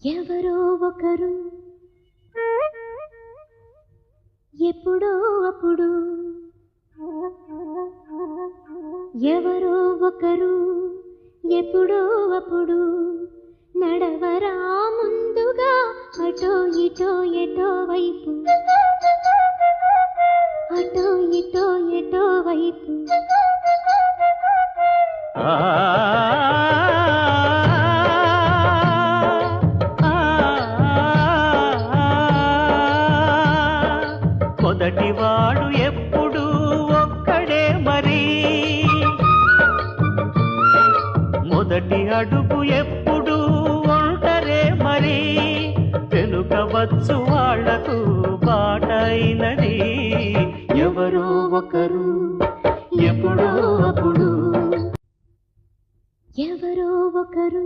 ఎవరో ఒకరు ఎప్పుడో అప్పుడు ఎవరో ఒకరు ఎప్పుడో అప్పుడు నడవరా ముందుగా అటో ఇటో ఎటో వైపు అటో ఇటో ఎటో వైపు మొదటివాడు ఎప్పుడు ఒక్కడే మరి మొదటి అడుగు ఎప్పుడు ఒంటరే మరి వెనుకవచ్చు వాళ్లకు బాటైనది ఎవరో ఒకరు ఎప్పుడో అప్పుడు ఎవరో ఒకరు